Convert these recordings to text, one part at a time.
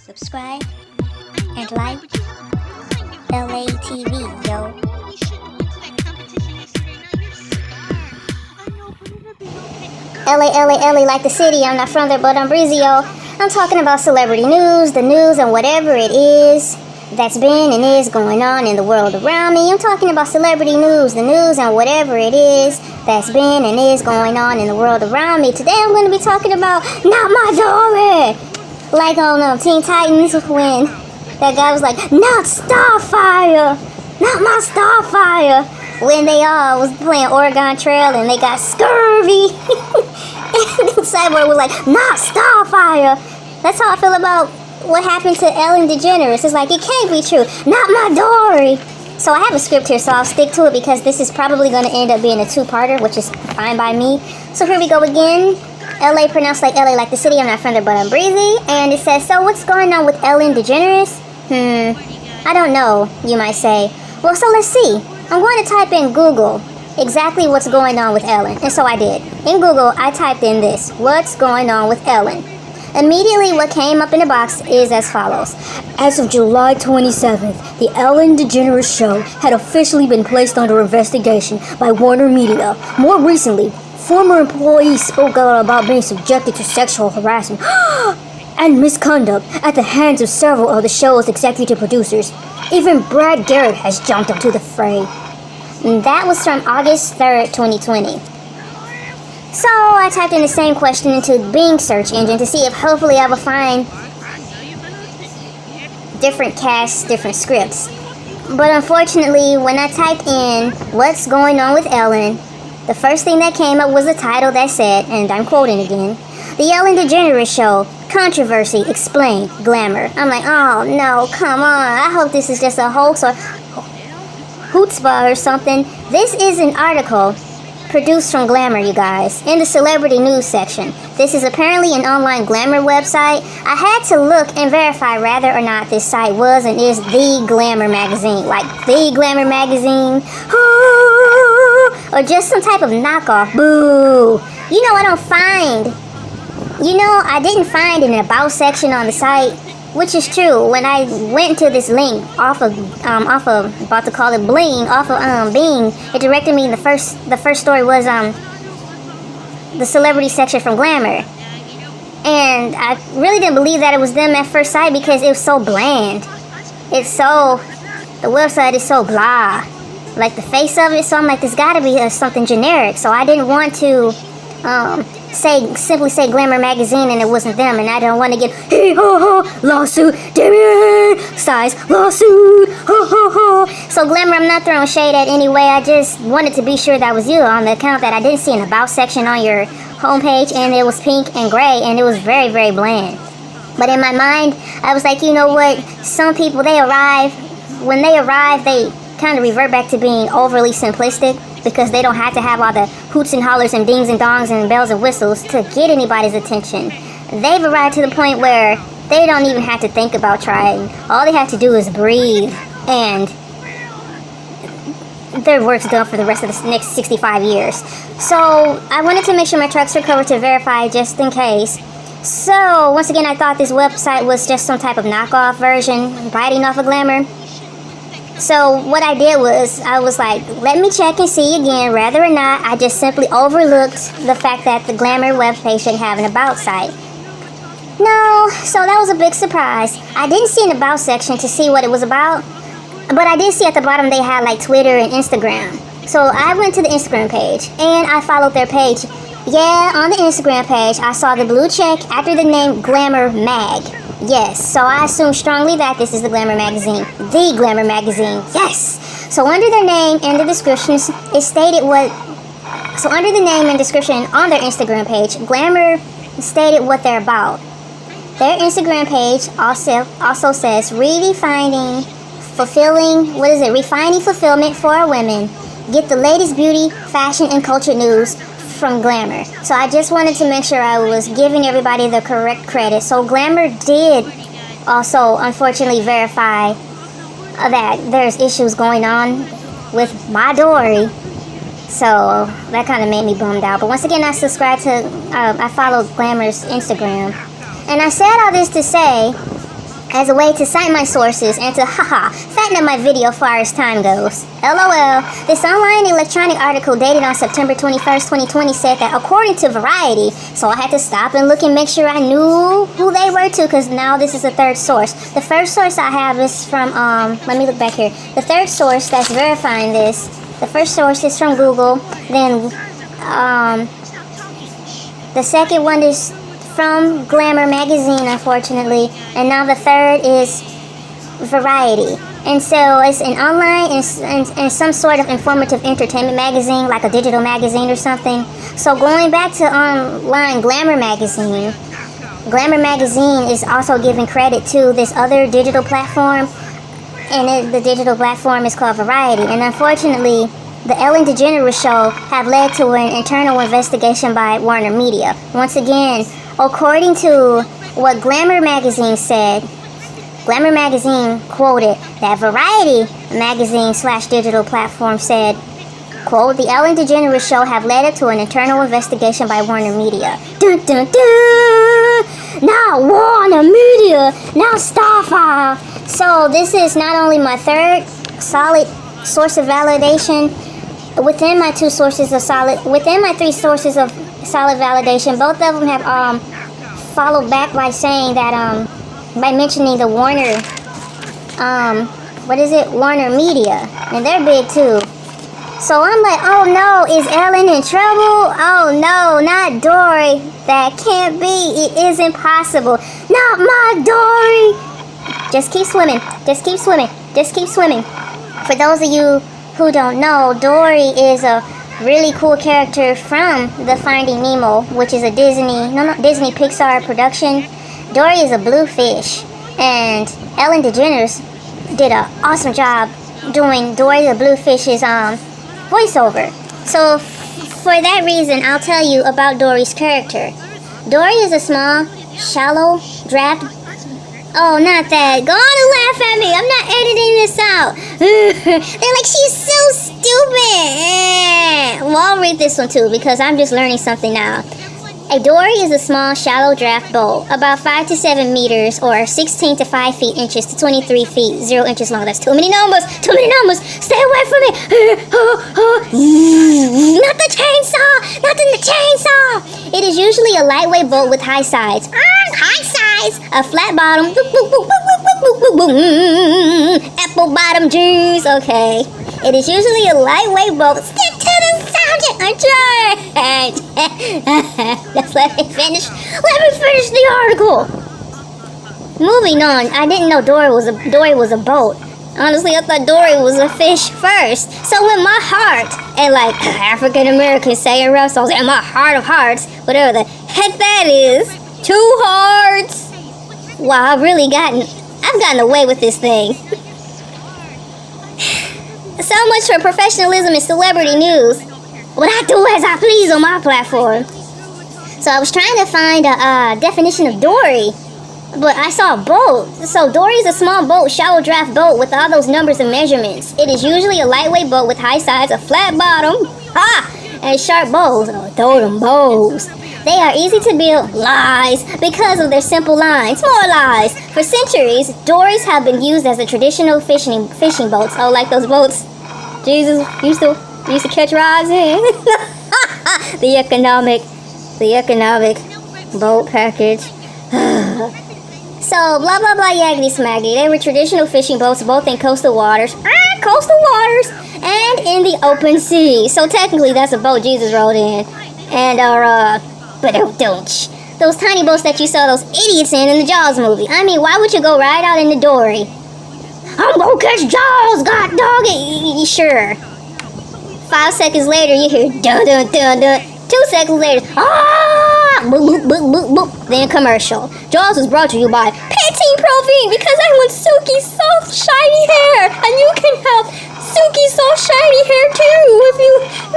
subscribe, and like LA TV, yo. LA, like the city. I'm not from there, but I'm breezy, yo. I'm talking about celebrity news, the news, and whatever it is that's been and is going on in the world around me. I'm talking about celebrity news, the news, and whatever it is that's been and is going on in the world around me. Today I'm going to be talking about Not My Dory. Like on Teen Titans when that guy was like, not Starfire, not my Starfire. When they all was playing Oregon Trail and they got scurvy. And Cyborg was like, not Starfire. That's how I feel about what happened to Ellen DeGeneres. It's like, it can't be true. Not my Dory. So I have a script here, so I'll stick to it because this is probably going to end up being a two-parter, which is fine by me. So here we go again. LA pronounced like LA, like the city. I'm not from there, but I'm breezy. And it says, so what's going on with Ellen DeGeneres? I don't know, you might say. Well, so let's see. I'm going to type in Google exactly what's going on with Ellen. And so I did. In Google, I typed in this. What's going on with Ellen? Immediately, what came up in the box is as follows. As of July 27th, the Ellen DeGeneres Show had officially been placed under investigation by Warner Media. More recently, former employees spoke out about being subjected to sexual harassment and misconduct at the hands of several of the show's executive producers. Even Brad Garrett has jumped into the fray. And that was from August 3rd, 2020. So I typed in the same question into Bing search engine to see if hopefully I would find different casts, different scripts. But unfortunately, when I typed in what's going on with Ellen, the first thing that came up was a title that said, and I'm quoting again, The Ellen DeGeneres Show, Controversy, Explained, Glamour. I'm like, oh no, come on. I hope this is just a hoax or chutzpah or something. This is an article produced from Glamour, you guys, in the celebrity news section. This is apparently an online Glamour website. I had to look and verify whether or not this site was and is the Glamour magazine. Like the Glamour magazine. Or just some type of knockoff. Boo. I didn't find an about section on the site, which is true. When I went to this link off of about to call it Bling, off of Bing, it directed me. The first story was the celebrity section from Glamour, and I really didn't believe that it was them at first sight because it was so bland. The website is so blah, like the face of it. So I'm like, there's got to be something generic. So I didn't want to simply say Glamour magazine and it wasn't them, and I don't want to get lawsuit, Damien size lawsuit. So Glamour, I'm not throwing shade at anyway. I just wanted to be sure that was you on the account that I didn't see an about section on your homepage, and it was pink and gray, and it was very, very bland. But in my mind, I was like, you know what? Some people, when they arrive, they kind of revert back to being overly simplistic, because they don't have to have all the hoots and hollers and dings and dongs and bells and whistles to get anybody's attention. They've arrived to the point where they don't even have to think about trying. All they have to do is breathe, and their work's done for the rest of the next 65 years. So I wanted to make sure my tracks were covered to verify just in case. So once again, I thought this website was just some type of knockoff version, biting off of Glamour. So what I did was, I was like, let me check and see again whether or not I just simply overlooked the fact that the Glamour webpage didn't have an about site. No, so that was a big surprise. I didn't see an about section to see what it was about, but I did see at the bottom they had like Twitter and Instagram. So I went to the Instagram page and I followed their page. Yeah, on the Instagram page, I saw the blue check after the name Glamour Mag. Yes, so I assume strongly that this is the Glamour magazine. The Glamour magazine, yes! So under their name and the descriptions, it stated what... So under the name and description on their Instagram page, Glamour stated what they're about. Their Instagram page also says, refining fulfillment for our women. Get the latest beauty, fashion, and culture news from Glamour. So I just wanted to make sure I was giving everybody the correct credit. So Glamour did also unfortunately verify that there's issues going on with my Dory. So that kind of made me bummed out. But once again, I followed Glamour's Instagram. And I said all this to say as a way to cite my sources and to fatten up my video far as time goes. LOL. This online electronic article dated on September 21st, 2020 said that according to Variety, so I had to stop and look and make sure I knew who they were too, because now this is the third source. The first source I have is from, let me look back here. The third source that's verifying this, the first source is from Google, then, the second one is from Glamour magazine, unfortunately, and now the third is Variety. And so it's an online and some sort of informative entertainment magazine, like a digital magazine or something. So going back to online Glamour magazine is also giving credit to this other digital platform, and the digital platform is called Variety. And unfortunately, the Ellen DeGeneres show have led to an internal investigation by Warner Media. Once again, according to what Glamour magazine said, Glamour magazine quoted that Variety magazine / digital platform said, quote, the Ellen DeGeneres show have led it to an internal investigation by Warner Media. Dun dun dun! Not Warner Media, now Starfire. So this is not only my third solid source of validation within my three sources of solid validation. Both of them have followed back by saying that by mentioning the Warner Warner Media, and they're big too. So I'm like, oh no, is Ellen in trouble? Oh no, not Dory. That can't be. It is impossible. Not my Dory. Just keep swimming. Just keep swimming. Just keep swimming. For those of you who don't know, Dory is a really cool character from the Finding Nemo, which is a Disney Pixar production. Dory is a blue fish, and Ellen DeGeneres did an awesome job doing Dory the blue fish's voiceover. So for that reason, I'll tell you about Dory's character. Dory is a small, shallow, draft. Oh, not that. Go on and laugh at me. I'm not editing this out. They're like, she's so stupid. Well, I'll read this one too, because I'm just learning something now. A dory is a small, shallow draft boat, about 5 to 7 meters, or 16 to 5 feet inches to 23 feet, 0 inches long. That's too many numbers. Too many numbers. Stay away from me. Not the chainsaw. Not the chainsaw. It is usually a lightweight boat with high sides. High sides. A flat bottom. Apple bottom jeans. Okay. It is usually a lightweight boat. Stick to the subject. I'm trying. Just let me finish. Let me finish the article. Moving on. I didn't know Dory was a boat. Honestly, I thought Dory was a fish first. So in my heart, and like African Americans say in rap songs, in my heart of hearts, whatever the heck that is, 2 hearts. Wow, I've gotten away with this thing. So much for professionalism and celebrity news. What I do as I please on my platform. So I was trying to find a definition of Dory, but I saw a boat. So Dory is a small boat, shallow draft boat with all those numbers and measurements. It is usually a lightweight boat with high sides, a flat bottom, and sharp bows. Oh, throw them bows. They are easy to build. Lies. Because of their simple lines. More lies. For centuries, dories have been used as a traditional fishing boats. Oh, like those boats Jesus used to catch rods in. The economic boat package. So, blah, blah, blah, yaggity smaggy. They were traditional fishing boats both in coastal waters, and in the open sea. So, technically, that's a boat Jesus rode in. And, but don't. Those tiny boats that you saw those idiots in the Jaws movie. I mean, why would you go right out in the dory? I'm gonna catch Jaws, god dog it. Sure. 5 seconds later, you hear dun dun dun dun. 2 seconds later, boop boop boop boop boop. Then commercial. Jaws was brought to you by Pantene Pro-V, because I want silky, soft, shiny hair, and you can have silky, soft, shiny hair too if you.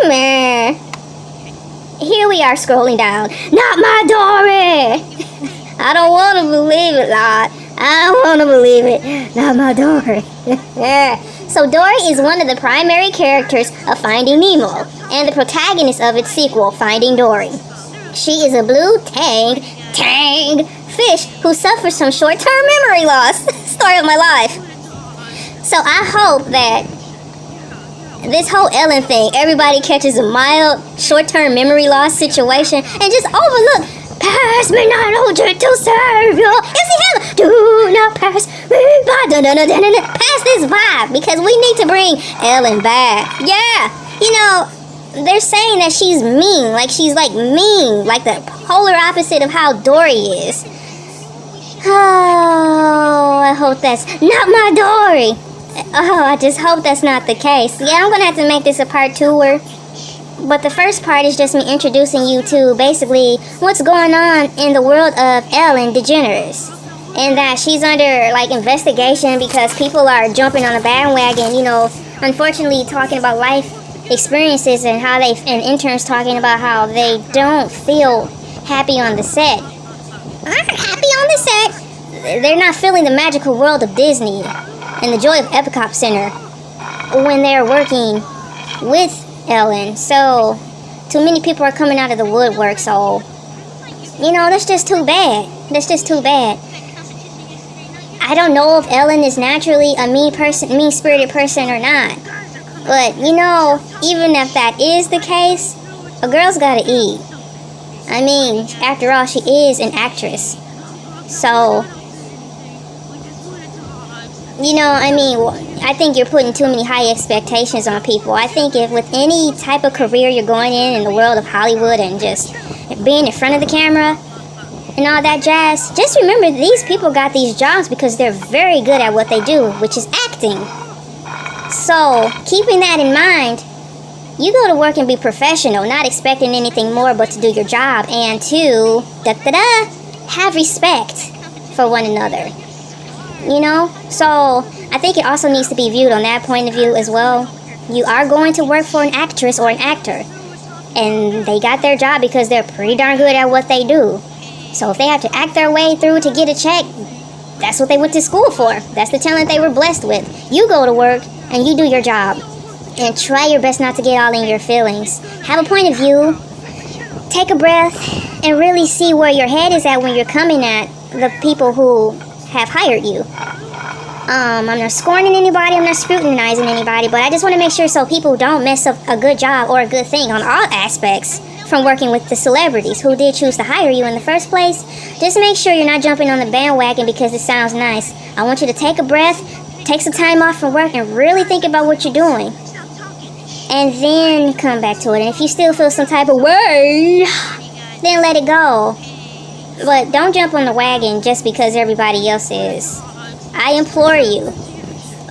Meh. Here we are scrolling down. Not my Dory. I don't want to believe it, Lord. I don't want to believe it. Not my Dory. So Dory is one of the primary characters of Finding Nemo, and the protagonist of its sequel, Finding Dory. She is a blue tang fish who suffers from short-term memory loss. Story of my life. So I hope that this whole Ellen thing, everybody catches a mild short-term memory loss situation and just overlook. Pass me not, oh gentle Savior. MC Hammer, do not pass me by. Pass this vibe because we need to bring Ellen back. Yeah, you know, they're saying that she's mean, like she's like mean, like the polar opposite of how Dory is. Oh, I hope that's not my Dory. Oh, I just hope that's not the case. Yeah, I'm gonna have to make this a part 2-er. But the first part is just me introducing you to basically what's going on in the world of Ellen DeGeneres. And that she's under like investigation because people are jumping on a bandwagon, you know, unfortunately talking about life experiences and how and interns talking about how they don't feel happy on the set. Happy on the set? They're not feeling the magical world of Disney and the joy of Epcot Center when they're working with Ellen. So too many people are coming out of the woodwork, so you know, that's just too bad. That's just too bad. I don't know if Ellen is naturally a mean-spirited person or not. But you know, even if that is the case, a girl's gotta eat. I mean, after all, she is an actress. So you know, I mean, I think you're putting too many high expectations on people. I think if with any type of career you're going in the world of Hollywood and just being in front of the camera and all that jazz, just remember these people got these jobs because they're very good at what they do, which is acting. So, keeping that in mind, you go to work and be professional, not expecting anything more but to do your job and to, have respect for one another. You know? So, I think it also needs to be viewed on that point of view as well. You are going to work for an actress or an actor. And they got their job because they're pretty darn good at what they do. So if they have to act their way through to get a check, that's what they went to school for. That's the talent they were blessed with. You go to work and you do your job. And try your best not to get all in your feelings. Have a point of view. Take a breath and really see where your head is at when you're coming at the people who have hired you. I'm not scorning anybody, I'm not scrutinizing anybody, but I just want to make sure so people don't mess up a good job or a good thing on all aspects from working with the celebrities who did choose to hire you in the first place. Just make sure you're not jumping on the bandwagon because it sounds nice. I want you to take a breath, take some time off from work, and really think about what you're doing. And then come back to it. And if you still feel some type of way, then let it go. But don't jump on the wagon just because everybody else is. I implore you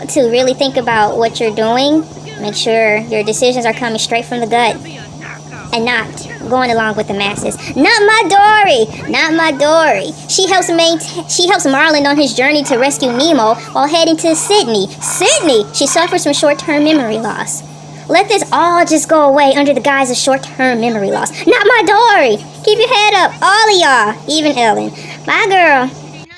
to really think about what you're doing. Make sure your decisions are coming straight from the gut and not going along with the masses. Not my Dory! Not my Dory. She helps Marlin on his journey to rescue Nemo while heading to Sydney. Sydney! She suffers from short-term memory loss. Let this all just go away under the guise of short-term memory loss. Not my Dory! Keep your head up, all of y'all, even Ellen. Bye, girl.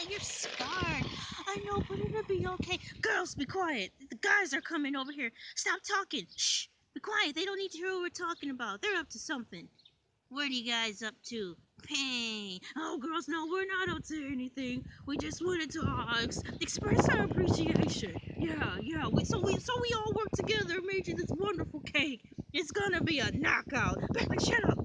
You're scarred. I know, but it'll be okay. Girls, be quiet. The guys are coming over here. Stop talking. Shh. Be quiet. They don't need to hear what we're talking about. They're up to something. What are you guys up to? Pain. Oh, girls, no, we're not up to anything. We just wanted to express our appreciation. Yeah. So we all work together and made you this wonderful cake. It's gonna be a knockout. Shut up.